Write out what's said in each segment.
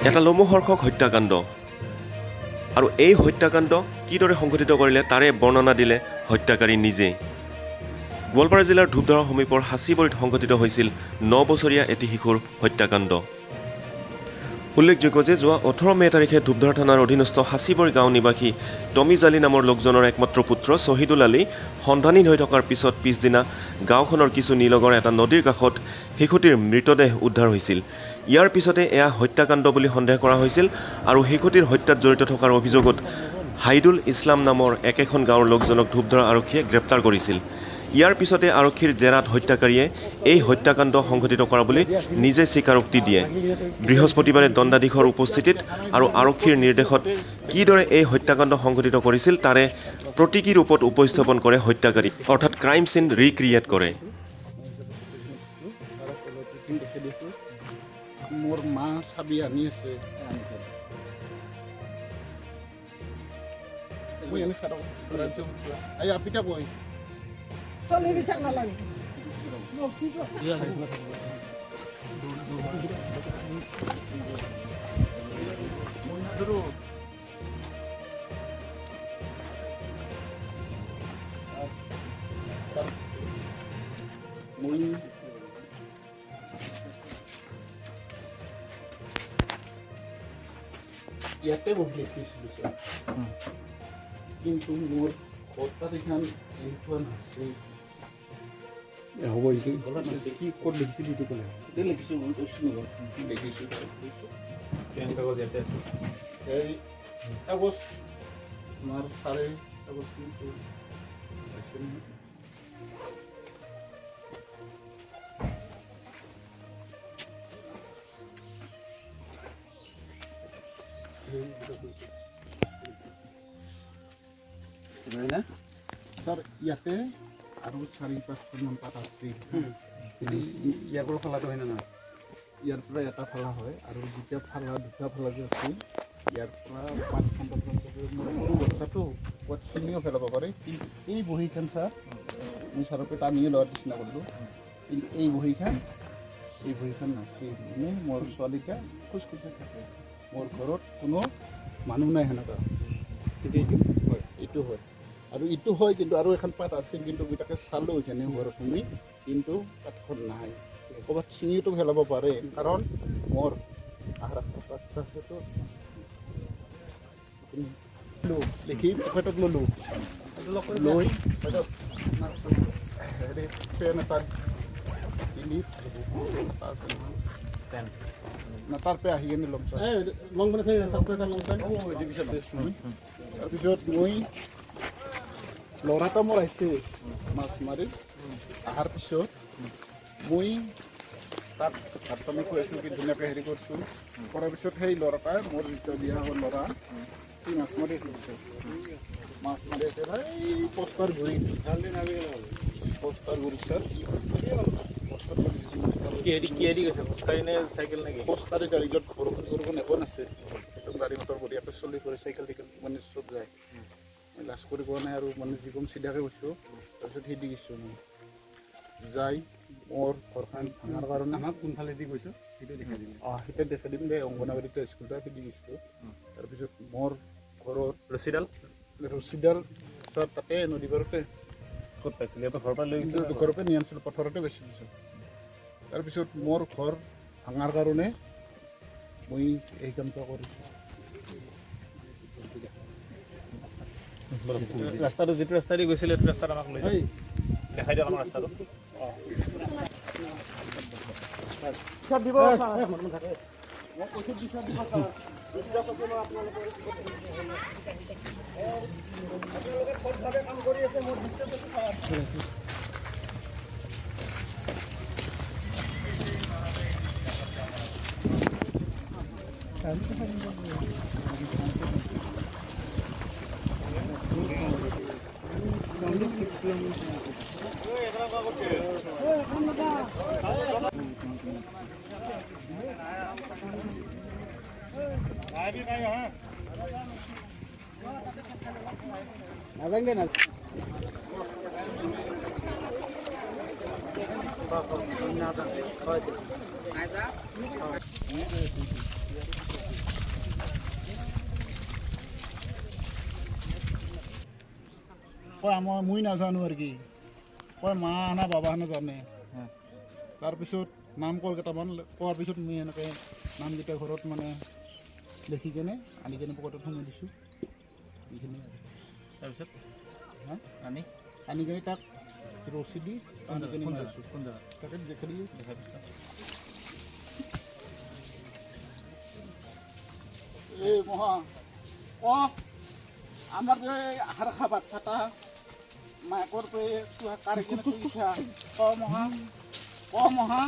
এটা লোমহৰ্ষক হত্যাকাণ্ড আৰু এই হত্যাকাণ্ড কিদৰে সংঘটিত কৰিলে তাৰে বৰ্ণনা দিলে হত্যাকাৰী নিজেই। গোৱালপাৰা জিলাৰ ধূপধাৰা সমীপৰ হাচিবৰীত সংঘটিত হৈছিল 9 বছৰীয়া এটি শিশুৰ হত্যাকাণ্ড। উল্লেখযোগ্য যে যোৱা 18 মে তাৰিখে ধূপধাৰা থানাৰ অধীনস্থ হাচিবৰী গাঁও নিবাসী টমিজ আলী নামৰ লোকজনৰ একমাত্ৰ পুত্ৰ শ্বহীদুল আলী সন্ধানহীন হৈ থকাৰ পিছত পিছদিনা গাঁওখনৰ কিছু নিলগৰ এটা নদীৰ কাষত শিশুটিৰ মৃতদেহ উদ্ধাৰ হৈছিল। ইয়াৰ পিছতে এয়া হত্যাকাণ্ড বুলি সন্দেহ কৰা হৈছিল আৰু শিশুটিৰ হত্যাত জড়িত থকাৰ অভিযোগত হাইদুল ইছলাম নামৰ একেখন গাঁৱৰ লোকজনক ধূপধাৰা আৰক্ষীয়ে গ্ৰেপ্তাৰ কৰিছিল। ইয়াৰ পিছতে আৰক্ষীৰ জেৰাত হত্যাকাৰীয়ে এই হত্যাকাণ্ড সংঘটিত কৰা বুলি নিজে স্বীকাৰোক্তি দিয়ে। বৃহস্পতিবাৰে দণ্ডাধীশৰ উপস্থিতিত আৰু আৰক্ষীৰ নিৰ্দেশত কিদৰে এই হত্যাকাণ্ড সংঘটিত কৰিছিল তাৰে প্ৰতীকী ৰূপত উপস্থাপন কৰে হত্যাকাৰী, অৰ্থাৎ ক্ৰাইম চিন ৰিক্ৰিয়েট কৰে। মোৰ মা চাবি আনি আছে মই এনে চাৰ আই আপিটা কই চলি বিচাৰ নালাগে মই ইয়াতে বহি লিখিছিলোঁ ছাৰ, কিন্তু মোৰ হঠাৎ এখন এইখন আছে হ'ব কি ক'ত লিখিছিল এইটো ক'লে এতিয়া লিখিছোঁ মই কৈছোঁ লিখিছোঁ কাগজ ইয়াতে আছে এই কাগজ আমাৰ ছাৰে কাগজ কিন্তু পাইছে নহয়। ছাৰ ইয়াতে আৰু 4-5খনমান পাত আছে। ইয়াৰ পৰা ফালাটো হয় নে নহয়? ইয়াৰ পৰা এটা ফালা হয় আৰু দুটা ফালা যে আছে ইয়াৰ পৰা 5খন সৰু বাচ্চাটো ক'ত চিনিও পেলাব পাৰে। কিন্তু এই বহীখন ছাৰ মই ছাৰকে টানিয়ে লোৱাৰ নিচিনা কৰিলোঁ, কিন্তু এই বহীখন নাছিল। এনেই মোৰ ছোৱালীটা খোজকাঢ়ি থাকে, মোৰ ঘৰত কোনো মানুহ নাই সেনেকুৱা। এইটো হয় আৰু ইটো হয়, কিন্তু আৰু এখন পাত আছিল, কিন্তু গোটাকে চালোঁ এখানে ঘৰত শুনি, কিন্তু পাতখন নাই। ক'ৰবাত ছিঙিটো পেলাব পাৰে, কাৰণ মোৰ বাচ্চাটো দেখি পকেটত ল'লোঁ, লৈ পেন এটা কিনি তাৰ পৰা আহি কিনে ল'ম ছাৰ। তাৰপিছত মই ল'ৰাটা মোৰ আহিছে মাছ মাৰি অহাৰ পিছত মই তাত ভাত পানী খুৱাইছোঁ, কি ধুনীয়াকৈ হেৰি কৰিছোঁ। কৰাৰ পিছত সেই ল'ৰাটাই মোৰ যেতিয়া বিয়া হ'ল ল'ৰা সি মাছ মাৰি আছিল, আছে এই পোষ্টাৰ গুৰি ছাৰ পোষ্টাৰ গুৰি পোষ্টাৰী গাড়ীত বৰষুণ এখন আছে, গাড়ী মটৰ বঢ়িয়াকৈ চলি কৰি চাইকেল মানে চব যায়। মই লাজ কৰি পোৱা নাই আৰু মানে যিকোনো চিধাকৈ গৈছোঁ। তাৰপিছত সিদি গৈছোঁ মই যাই মোৰ ঘৰখন ভাঙাৰ কাৰণে আমাক কোনফালে দি গৈছোঁ সেইটো দেখাই দিম। সেইটো দেখাই দিম দে, অংগনবাড়ীতে স্কুলটা সিদি গৈছোঁ। তাৰপিছত মোৰ ঘৰত ৰছীডাল ছাৰ তাতে নদী পাৰতে ক'ত পাইছিলোঁ, ঘৰৰ পৰা লৈ ঘৰৰ পৰা নি আনিছিলোঁ, পথাৰতে বেচিছোঁ। তাৰপিছত মোৰ ঘৰ ভাঙাৰ কাৰণে মই এই কামটো কৰিছোঁ। ৰাস্তাটো যিটো ৰাস্তা দি গৈছিলে সেইটো ৰাস্তাত আমাক লৈ দেখাই দিয়ক আমাৰ ৰাস্তাটো। নাজানে না কয় মই নাজানো আৰু কি কয় মা না বাবা না জানে তাৰপিছত নাম কল কেইটামান কোৱাৰ পিছত মই এনেকৈ নামকেইটা ঘৰত মানে লিখি কেনে আনি কেনে পকেটত সোমাই দিছোঁ এইখিনি তাৰপিছত হা আনি আনি কেনে তাক ৰছী দি আনি কেনে কোন মাৰিছোঁ জেগাত তাকে দেখা দিছোঁ দেখা দিছা এই মহা আমার যে আহার খা বাচ্চাটা মায়ের পে কারেকেনে তুইছা মহা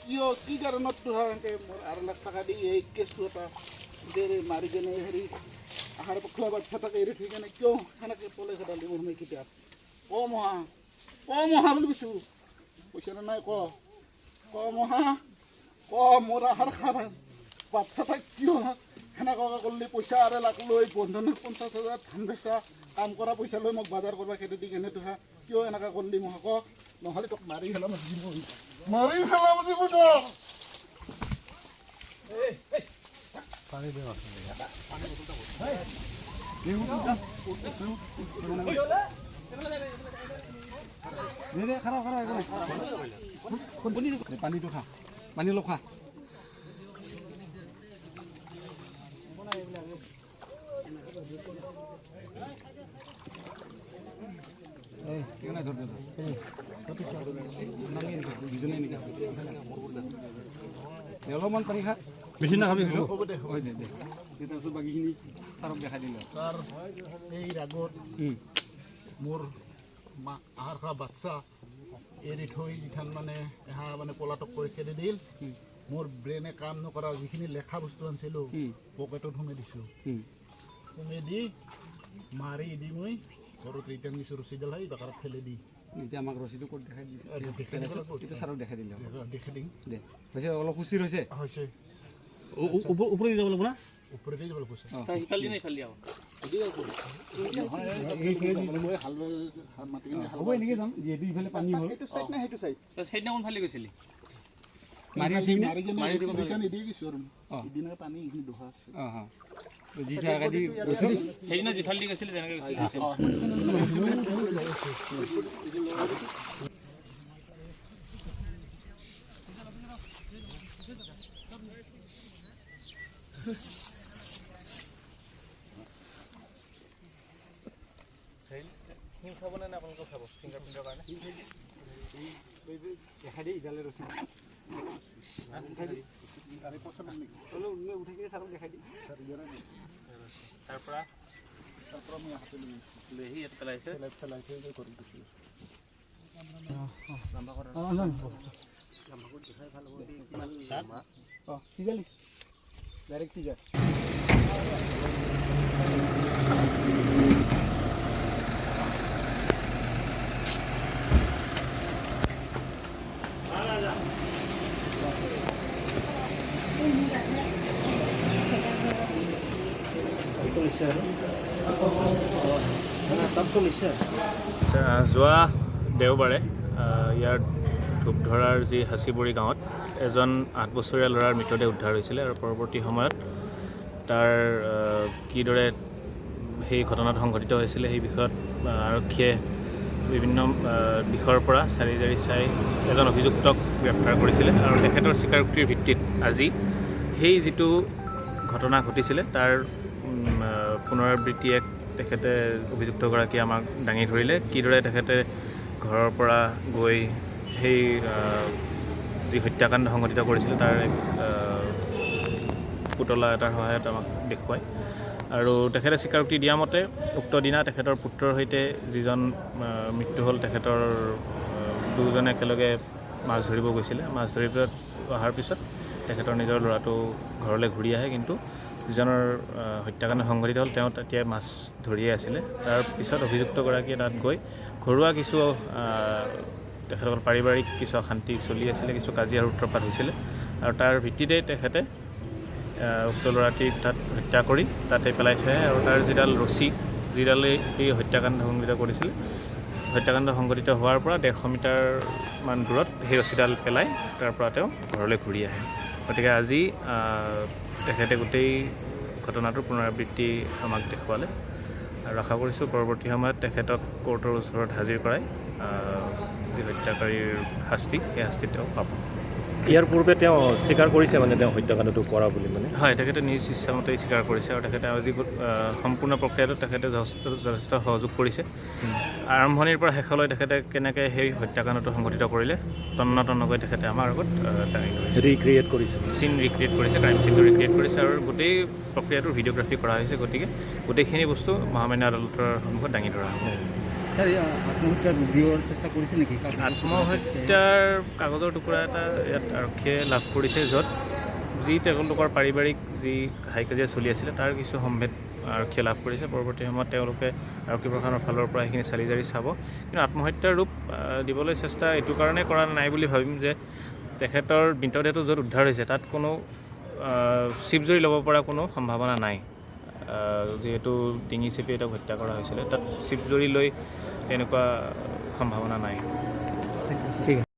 কিয় কি কাৰণত তুহাকে মোৰ 8 লাখ টাকা দি এই কেছটো এটা দেৰে মাৰি কেনে হেৰি আহাৰ খোৱা বাচ্চাটাকে এৰি থৈ কেনে কিয় সেনেকৈ পলে খেদালি মোৰ মই কেতিয়া মহা বুলি কৈছোঁ পইচা নাই মহা মোৰ আহাৰ খাবা বাচ্চাটা কিয় সেনেকুৱাকৈ কৰিলে পইচা 8 লাখ লৈ বন্ধনত 50,000 ধান বেচা কাম কৰা পইচা লৈ মোক বজাৰ কৰিব খেতি দি কেনে তোহা কিয় এনেকুৱা কৰিলি মোক নহ'লে তোক মাৰি পেলাম তোক পানীটো খা পানী অলপ খা অলপমান পানী খা বেছি নাখাবি তাৰপিছত বাকীখিনি ছাৰক দেখাই দিলে ছাৰ এই আগত মোৰ আহাৰ খোৱা বাচ্চা এৰি থৈ যিখন মানে এহা মানে পলাতক কৰি খেদি দিল মোৰ ব্ৰেইনে কাম নকৰা যিখিনি লেখা বস্তু আনিছিলোঁ পকেটত সোমাই দিছোঁ সোমাই দি মাৰি দি মই ঘৰত ৰিটাৰ্ণ দিছোঁ ৰছীডাল হয় বাকাৰত ঠেলি দি এতিয়া আমাক ৰচিটো ক'ত দেখাই দিছে এইটো ছাৰক দেখাই দিলে দেখাই দিম দে হৈছে অলপ সুস্থিৰ হৈছে হৈছে ওপৰলৈ যাব লাগিব না ওপৰতে যাব কৈছে সিফালে নে ইফালে যাব হ'ব এনেকৈ যাম যিহেতু ইফালে পানী হ'ল সেইদিনা কোনফালে গৈছিলি যি চাহ দি গৈছিল সেইদিনা যিফালে দি গৈছিলি তেনেকৈ গৈছিলি খাবনে নে আপোনালোকে খাব ফিংগাৰ প্ৰিণ্টৰ কাৰণে দেখাই দি ইডালে ৰচি উঠাই কিনে ছাৰক দেখাই দি তাৰ পৰা মই হাতে লৈ আহি ইয়াত পেলাইছে পেলাই থৈ কৰি দিছোঁ সিজালি ডাইৰেক্ট সিজা যোৱা দেওবাৰে ইয়াৰ ধূপধৰাৰ যি হাচিবুৰি গাঁৱত এজন 8 বছৰীয়া ল'ৰাৰ মৃতদেহ উদ্ধাৰ হৈছিলে আৰু পৰৱৰ্তী সময়ত তাৰ কিদৰে সেই ঘটনাত সংঘটিত হৈছিলে সেই বিষয়ত আৰক্ষীয়ে বিভিন্ন দিশৰ পৰা চাৰি জাৰি চাই এজন অভিযুক্তক গ্ৰেপ্তাৰ কৰিছিলে আৰু তেখেতৰ স্বীকাৰোক্তিৰ ভিত্তিত আজি সেই যিটো ঘটনা ঘটিছিলে তাৰ পুনৰাবৃত্তিয়ে তেখেতে অভিযুক্তগৰাকীয়ে আমাক দাঙি ধৰিলে কিদৰে তেখেতে ঘৰৰ পৰা গৈ সেই যি হত্যাকাণ্ড সংঘটিত কৰিছিলে তাৰ এক পুতলা এটাৰ সহায়ত আমাক দেখুৱায় আৰু তেখেতে স্বীকাৰোক্তি দিয়া মতে উক্ত দিনা তেখেতৰ পুত্ৰৰ সৈতে যিজন মৃত্যু হ'ল তেখেতৰ দুয়োজনে একেলগে মাছ ধৰিব গৈছিলে মাছ ধৰিব অহাৰ পিছত তেখেতৰ নিজৰ ল'ৰাটো ঘৰলৈ ঘূৰি আহে কিন্তু যিজনৰ হত্যাকাণ্ড সংঘটিত হ'ল তেওঁ তেতিয়া মাছ ধৰিয়ে আছিলে তাৰ পিছত অভিযুক্তগৰাকীয়ে তাত গৈ ঘৰুৱা কিছু তেখেতৰ পাৰিবাৰিক কিছু অশান্তি চলি আছিলে কিছু কাজিয়াৰ সূত্ৰপাত হৈছিলে আৰু তাৰ ভিত্তিতে তেখেতে উক্ত ল'ৰাটিক তাত হত্যা কৰি তাতে পেলাই থৈ আহে আৰু তাৰ যিডাল ৰছী যিডালে এই হত্যাকাণ্ড সংঘটিত কৰিছিলে হত্যাকাণ্ড সংঘটিত হোৱাৰ পৰা 150 মিটাৰমান দূৰত সেই ৰছীডাল পেলাই তাৰ পৰা তেওঁ ঘৰলৈ ঘূৰি আহে। গতিকে আজি তেখেতে গোটেই ঘটনাটোৰ পুনৰাবৃত্তি আমাক দেখুৱালে আৰু আশা কৰিছোঁ পৰৱৰ্তী সময়ত তেখেতক কোৰ্টৰ ওচৰত হাজিৰ কৰাই যি হত্যাকাৰীৰ শাস্তি সেই শাস্তি তেওঁ পাব। ইয়াৰ পূৰ্বে তেওঁ স্বীকাৰ কৰিছে মানে তেওঁ হত্যাকাণ্ডটো কৰা বুলি মানে হয়, তেখেতে নিজ ইচ্ছামতেই স্বীকাৰ কৰিছে আৰু তেখেতে আজি সম্পূৰ্ণ প্ৰক্ৰিয়াটোত তেখেতে যথেষ্ট সহযোগ কৰিছে। আৰম্ভণিৰ পৰা শেষলৈ তেখেতে কেনেকৈ সেই হত্যাকাণ্ডটো সংঘটিত কৰিলে তন্ন তন্নকৈ তেখেতে আমাৰ আগত দাঙি ধৰিছে, ৰিক্ৰিয়েট কৰিছে, চিন ৰিক্ৰিয়েট কৰিছে, ক্ৰাইম চিনটো ৰিক্ৰিয়েট কৰিছে আৰু গোটেই প্ৰক্ৰিয়াটোৰ ভিডিঅ'গ্ৰাফি কৰা হৈছে। গতিকে গোটেইখিনি বস্তু মহামান্য আদালতৰ সন্মুখত দাঙি ধৰা হ'ব। আত্মহত্যাৰ উদ্যোগৰ চেষ্টা কৰিছে নেকি? আত্মহত্যাৰ কাগজৰ টুকুৰা এটা ইয়াত আৰক্ষীয়ে লাভ কৰিছে, য'ত যি তেওঁলোকৰ পাৰিবাৰিক যি হাই কাজিয়া চলি আছিলে তাৰ কিছু সম্ভেদ আৰক্ষীয়ে লাভ কৰিছে। পৰৱৰ্তী সময়ত তেওঁলোকে আৰক্ষী প্ৰশাসনৰ ফালৰ পৰা সেইখিনি চালি জাৰি চাব। কিন্তু আত্মহত্যাৰ ৰূপ দিবলৈ চেষ্টা এইটো কাৰণে কৰা নাই বুলি ভাবিম যে তেখেতৰ মৃতদেহটো য'ত উদ্ধাৰ হৈছে তাত কোনো চিপ জৰি ল'ব পৰা কোনো সম্ভাৱনা নাই। যিহেতু ডিঙি চেপি তেওঁক হত্যা কৰা হৈছিলে, তাত চিপ জৰি লৈ তেনেকুৱা সম্ভাৱনা নাই। ঠিক আছে।